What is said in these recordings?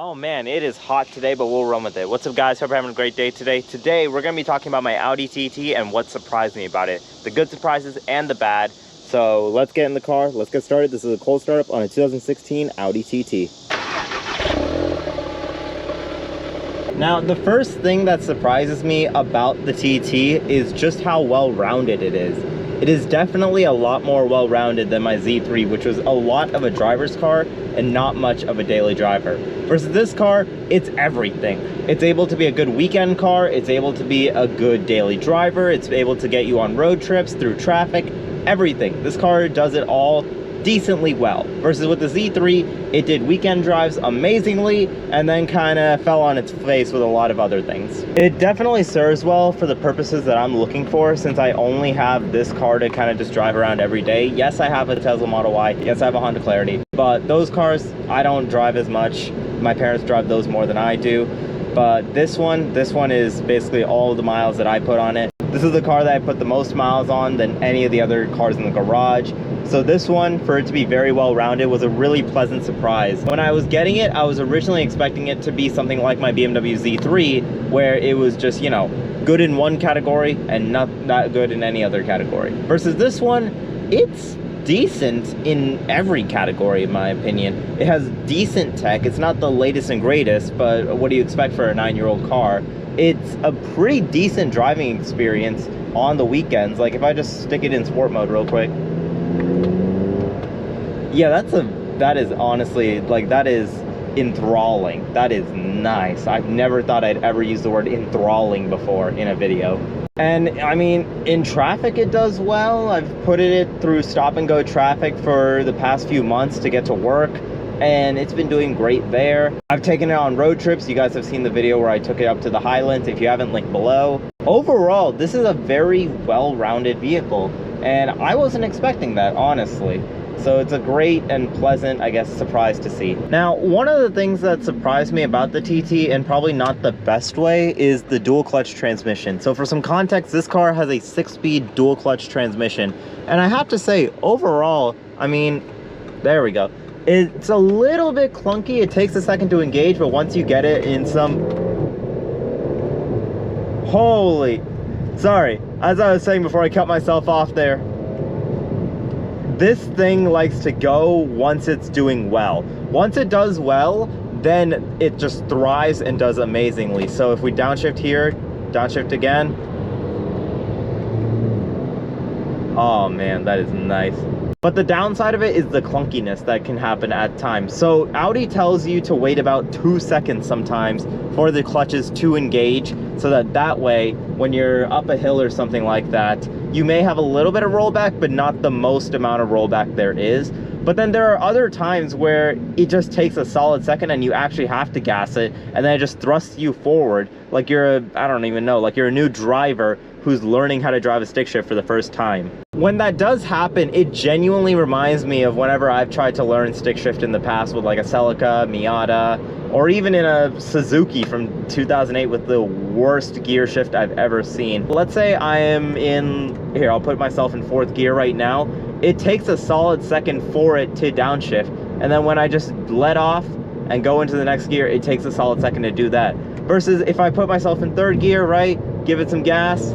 Oh man, it is hot today, but we'll run with it. What's up guys, hope you're having a great day today. Today, we're gonna be talking about my Audi TT and what surprised me about it. The good surprises and the bad. So let's get in the car, let's get started. This is a cold startup on a 2016 Audi TT. Now, the first thing that surprises me about the TT is just how well-rounded it is. It is definitely a lot more well-rounded than my Z3, which was a lot of a driver's car and not much of a daily driver. Versus this car, it's everything. It's able to be a good weekend car, it's able to be a good daily driver, it's able to get you on road trips, through traffic, everything. This car does it all decently well. Versus with the Z3, it did weekend drives amazingly and then kind of fell on its face with a lot of other things. It definitely serves well for the purposes that I'm looking for, since I only have this car to kind of just drive around every day. Yes, I have a Tesla Model Y, yes, I have a Honda Clarity, but those cars I don't drive as much. My parents drive those more than I do. But this one is basically all the miles that I put on it. This is the car that I put the most miles on than any of the other cars in the garage. So this one, for it to be very well-rounded, was a really pleasant surprise. When I was getting it, I was originally expecting it to be something like my BMW Z3, where it was just, you know, good in one category and not good in any other category. Versus this one, it's decent in every category, in my opinion. It has decent tech. It's not the latest and greatest, but what do you expect for a 9-year-old car? It's a pretty decent driving experience on the weekends. Like if I just stick it in sport mode real quick. Yeah, that is honestly, like, that is enthralling. That is nice. I've never thought I'd ever use the word enthralling before in a video. And I mean, in traffic it does well. I've put it through stop and go traffic for the past few months to get to work, and it's been doing great there. I've taken it on road trips. You guys have seen the video where I took it up to the Highlands. If you haven't, link below. Overall, this is a very well-rounded vehicle, and I wasn't expecting that, honestly. So it's a great and pleasant, I guess, surprise to see. Now, one of the things that surprised me about the TT, and probably not the best way, is the dual clutch transmission. So for some context, this car has a 6-speed dual clutch transmission. And I have to say, overall, I mean, there we go. It's a little bit clunky. It takes a second to engage, but once you get it in some... Holy... Sorry, as I was saying before I cut myself off there, this thing likes to go once it's doing well. Once it does well, then it just thrives and does amazingly. So if we downshift here, downshift again. Oh man, that is nice. But the downside of it is the clunkiness that can happen at times. So Audi tells you to wait about 2 seconds sometimes for the clutches to engage, so that way, when you're up a hill or something like that, you may have a little bit of rollback, but not the most amount of rollback there is. But then there are other times where it just takes a solid second and you actually have to gas it, and then it just thrusts you forward like you're I don't even know, like you're a new driver who's learning how to drive a stick shift for the first time. When that does happen, it genuinely reminds me of whenever I've tried to learn stick shift in the past with like a Celica, Miata, or even in a Suzuki from 2008 with the worst gear shift I've ever seen. Let's say I am in, here, I'll put myself in 4th gear right now. It takes a solid second for it to downshift. And then when I just let off and go into the next gear, it takes a solid second to do that. Versus if I put myself in 3rd gear, right, give it some gas,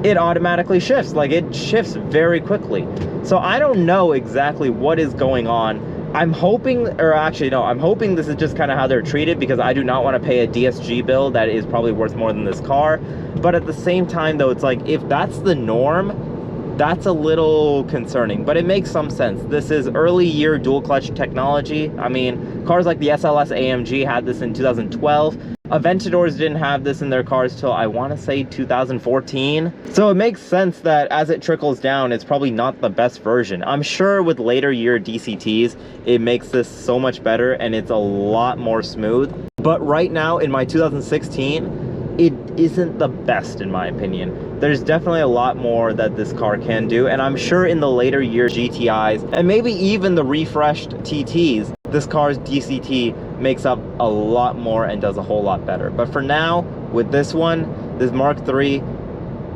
it automatically shifts. Like, it shifts very quickly. So I don't know exactly what is going on. I'm hoping, or actually no, I'm hoping this is just kind of how they're treated, because I do not want to pay a DSG bill that is probably worth more than this car. But at the same time though, it's like, if that's the norm, that's a little concerning, but it makes some sense. This is early year dual clutch technology. I mean, cars like the SLS AMG had this in 2012. Aventadors didn't have this in their cars till, I want to say, 2014. So it makes sense that as it trickles down, it's probably not the best version. I'm sure with later year DCTs, it makes this so much better and it's a lot more smooth. But right now in my 2016, it isn't the best in my opinion. There's definitely a lot more that this car can do, and I'm sure in the later year GTIs, and maybe even the refreshed TTs, this car's DCT makes up a lot more and does a whole lot better. But for now, with this one, this Mark III,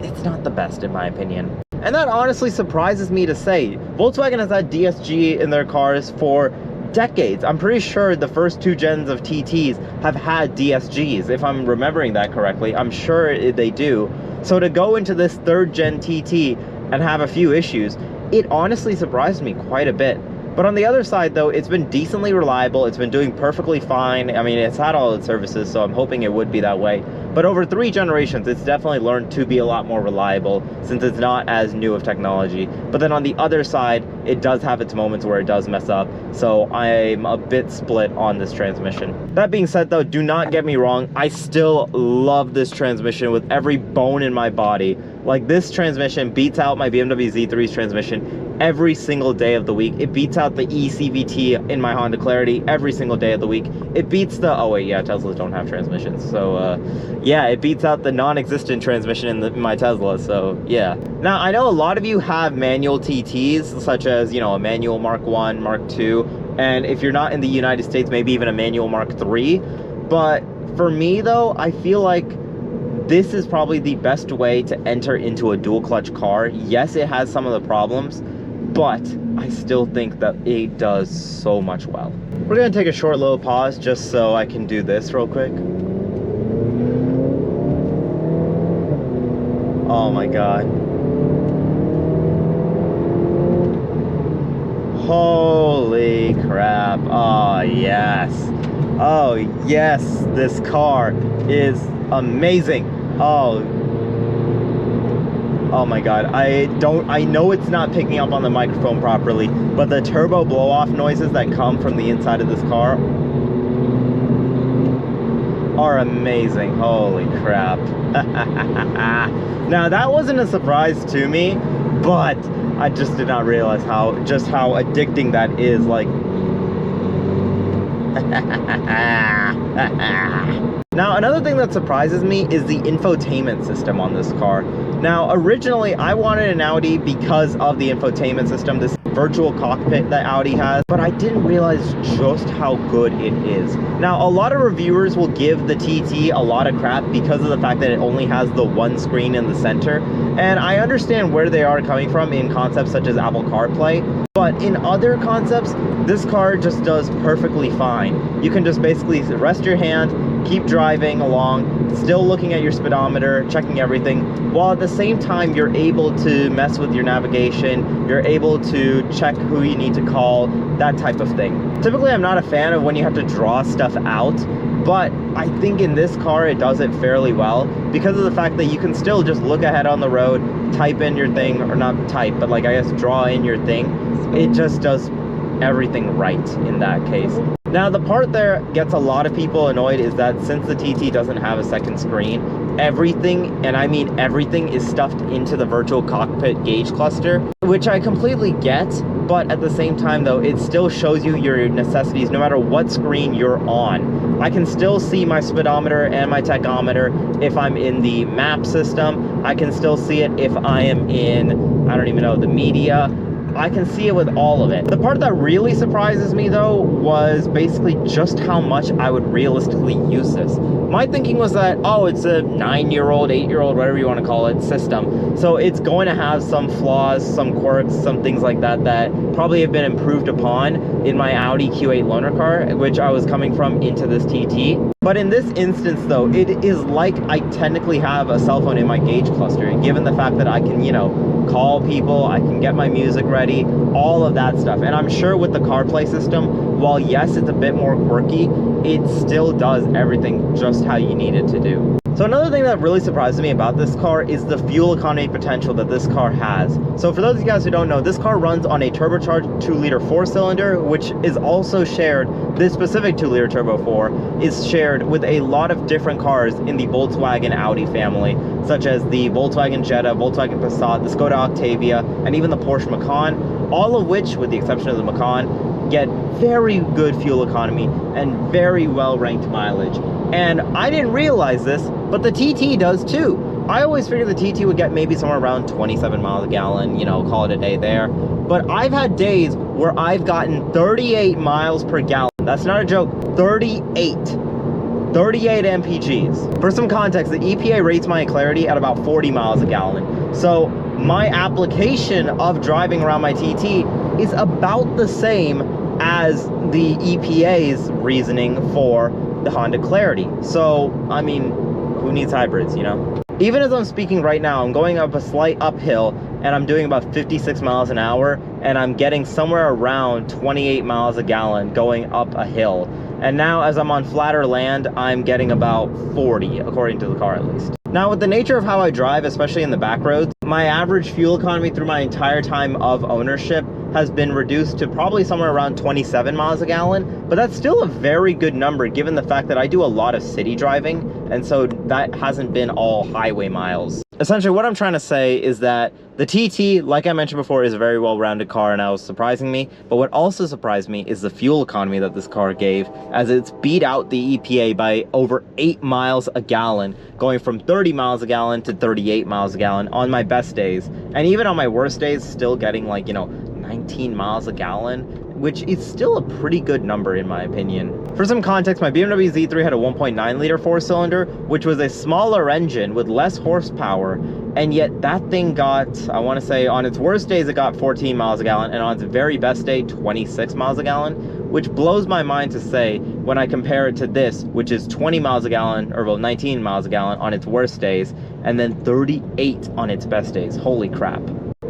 it's not the best in my opinion. And that honestly surprises me to say. Volkswagen has had DSG in their cars for decades. I'm pretty sure the first 2 gens of TTs have had DSGs, if I'm remembering that correctly. I'm sure they do. So to go into this 3rd gen TT and have a few issues, it honestly surprised me quite a bit. But on the other side, though, it's been decently reliable. It's been doing perfectly fine. I mean, it's had all its services, so I'm hoping it would be that way. But over 3 generations, it's definitely learned to be a lot more reliable since it's not as new of technology. But then on the other side, it does have its moments where it does mess up. So I'm a bit split on this transmission. That being said, though, do not get me wrong. I still love this transmission with every bone in my body. Like, this transmission beats out my BMW Z3's transmission every single day of the week. It beats out the eCVT in my Honda Clarity every single day of the week. It beats the, oh wait, yeah, Teslas don't have transmissions. So, yeah, it beats out the non-existent transmission in my Tesla, so yeah. Now, I know a lot of you have manual TTs, such as, you know, a manual Mark 1, Mark 2, and if you're not in the United States, maybe even a manual Mark 3. But for me, though, I feel like this is probably the best way to enter into a dual clutch car. Yes, it has some of the problems, but I still think that it does so much well. We're gonna take a short little pause just so I can do this real quick. Oh my God. Holy crap. Oh yes. Oh yes, this car is amazing. Oh my God, I know it's not picking up on the microphone properly, but the turbo blow-off noises that come from the inside of this car are amazing. Holy crap. Now, that wasn't a surprise to me, but I just did not realize how addicting that is. Like, now, another thing that surprises me is the infotainment system on this car. Now, originally, I wanted an Audi because of the infotainment system, this virtual cockpit that Audi has, but I didn't realize just how good it is. Now, a lot of reviewers will give the TT a lot of crap because of the fact that it only has the one screen in the center, and I understand where they are coming from in concepts such as Apple CarPlay, but in other concepts, this car just does perfectly fine. You can just basically rest your hand, keep driving along, still looking at your speedometer, checking everything, while at the same time you're able to mess with your navigation, you're able to check who you need to call, that type of thing. Typically, I'm not a fan of when you have to draw stuff out, but I think in this car it does it fairly well because of the fact that you can still just look ahead on the road, type in your thing, or not type, but like I guess draw in your thing. It just does everything right in that case. Now, the part that gets a lot of people annoyed is that since the TT doesn't have a second screen, everything, and I mean everything, is stuffed into the virtual cockpit gauge cluster, which I completely get, but at the same time though, it still shows you your necessities no matter what screen you're on. I can still see my speedometer and my tachometer if I'm in the map system. I can still see it if I am in, I don't even know, the media. I can see it with all of it. The part that really surprises me though was basically just how much I would realistically use this. My thinking was that, oh, it's a 9-year-old, 8-year-old, whatever you want to call it, system. So it's going to have some flaws, some quirks, some things like that that probably have been improved upon in my Audi Q8 loaner car, which I was coming from into this TT. But in this instance though, it is like I technically have a cell phone in my gauge cluster, given the fact that I can, you know, call people, I can get my music ready, all of that stuff. And I'm sure with the CarPlay system, while yes, it's a bit more quirky, it still does everything just how you need it to do. So another thing that really surprises me about this car is the fuel economy potential that this car has. So for those of you guys who don't know, this car runs on a turbocharged 2-liter 4-cylinder, which is also shared, this specific 2-liter Turbo 4 is shared with a lot of different cars in the Volkswagen Audi family, such as the Volkswagen Jetta, Volkswagen Passat, the Skoda Octavia, and even the Porsche Macan, all of which, with the exception of the Macan, get very good fuel economy and very well-ranked mileage. And I didn't realize this, but the TT does too. I always figured the TT would get maybe somewhere around 27 miles a gallon, you know, call it a day there. But I've had days where I've gotten 38 miles per gallon. That's not a joke, 38 mpgs. For some context, the EPA rates my Clarity at about 40 miles a gallon. So my application of driving around my TT is about the same as the EPA's reasoning for the Honda Clarity. So, I mean, who needs hybrids, you know? Even as I'm speaking right now, I'm going up a slight uphill and I'm doing about 56 miles an hour and I'm getting somewhere around 28 miles a gallon going up a hill. And now as I'm on flatter land, I'm getting about 40, according to the car at least. Now, with the nature of how I drive, especially in the back roads, my average fuel economy through my entire time of ownership has been reduced to probably somewhere around 27 miles a gallon, but that's still a very good number given the fact that I do a lot of city driving, and so that hasn't been all highway miles. Essentially, what I'm trying to say is that the TT, like I mentioned before, is a very well-rounded car, and that was surprising me, but what also surprised me is the fuel economy that this car gave, as it's beat out the EPA by over 8 miles a gallon, going from 30 miles a gallon to 38 miles a gallon on my best days, and even on my worst days, still getting like, you know, 19 miles a gallon, which is still a pretty good number in my opinion. For some context, my BMW Z3 had a 1.9 liter 4-cylinder, which was a smaller engine with less horsepower, and yet that thing got, I want to say, on its worst days it got 14 miles a gallon, and on its very best day, 26 miles a gallon, which blows my mind to say when I compare it to this, which is 20 miles a gallon, or well, 19 miles a gallon on its worst days, and then 38 on its best days. Holy crap.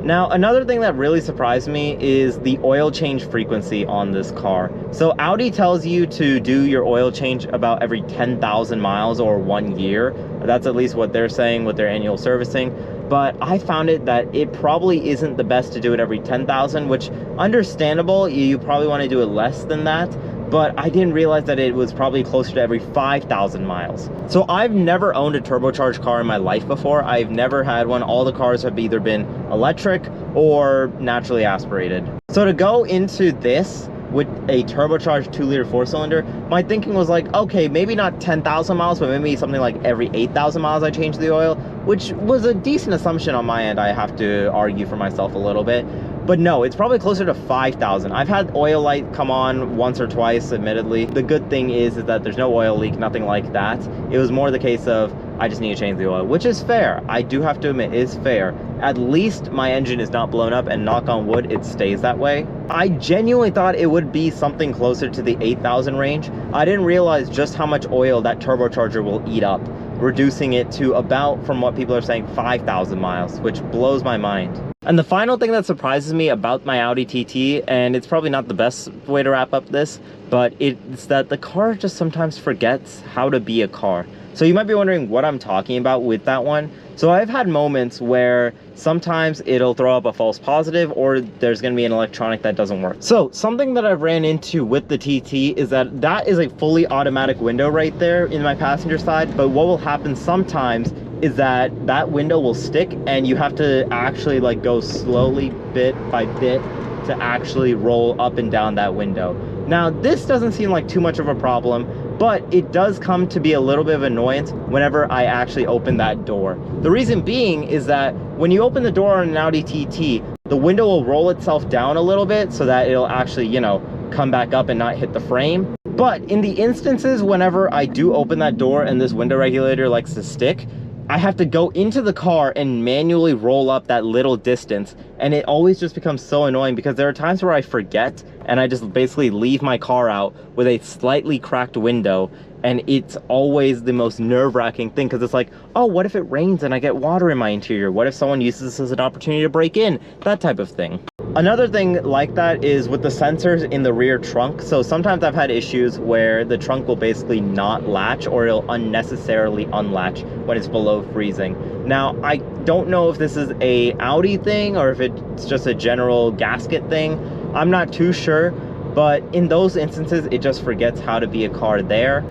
Now, another thing that really surprised me is the oil change frequency on this car. So Audi tells you to do your oil change about every 10,000 miles or 1 year. That's at least what they're saying with their annual servicing. But I found it that it probably isn't the best to do it every 10,000, which understandable, you probably want to do it less than that. But I didn't realize that it was probably closer to every 5,000 miles. So I've never owned a turbocharged car in my life before. I've never had one. All the cars have either been electric or naturally aspirated. So to go into this with a turbocharged 2-liter 4-cylinder, my thinking was like, okay, maybe not 10,000 miles, but maybe something like every 8,000 miles I change the oil, which was a decent assumption on my end. I have to argue for myself a little bit. But no, it's probably closer to 5,000. I've had oil light come on once or twice, admittedly. The good thing is that there's no oil leak, nothing like that. It was more the case of, I just need to change the oil, which is fair. I do have to admit, is fair. At least my engine is not blown up, and knock on wood, it stays that way. I genuinely thought it would be something closer to the 8,000 range. I didn't realize just how much oil that turbocharger will eat up, reducing it to about, from what people are saying, 5,000 miles, which blows my mind. And the final thing that surprises me about my Audi TT, and it's probably not the best way to wrap up this, but it's that the car just sometimes forgets how to be a car. So you might be wondering what I'm talking about with that one. So I've had moments where sometimes it'll throw up a false positive, or there's going to be an electronic that doesn't work. So something that I've ran into with the TT is that is a fully automatic window right there in my passenger side. But what will happen sometimes is that window will stick, and you have to actually like go slowly bit by bit to actually roll up and down that window. Now, this doesn't seem like too much of a problem, but it does come to be a little bit of annoyance whenever I actually open that door. The reason being is that when you open the door on an Audi TT, the window will roll itself down a little bit so that it'll actually, you know, come back up and not hit the frame. But in the instances whenever I do open that door and this window regulator likes to stick, I have to go into the car and manually roll up that little distance, and it always just becomes so annoying because there are times where I forget and I just basically leave my car out with a slightly cracked window, and it's always the most nerve-wracking thing because it's like, oh, what if it rains and I get water in my interior? What if someone uses this as an opportunity to break in? That type of thing. Another thing like that is with the sensors in the rear trunk. So sometimes I've had issues where the trunk will basically not latch, or it'll unnecessarily unlatch when it's below freezing. Now, I don't know if this is a Audi thing or if it's just a general gasket thing. I'm not too sure, but in those instances, it just forgets how to be a car there.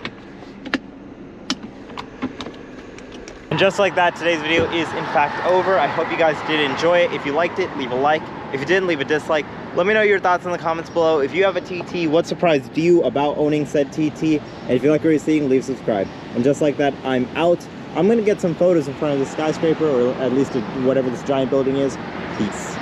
And just like that, today's video is in fact over. I hope you guys did enjoy it. If you liked it, leave a like. If you didn't, leave a dislike. Let me know your thoughts in the comments below. If you have a TT, what surprised you about owning said TT? And if you like what you're seeing, leave a subscribe. And just like that, I'm out. I'm gonna get some photos in front of the skyscraper, or at least whatever this giant building is. Peace.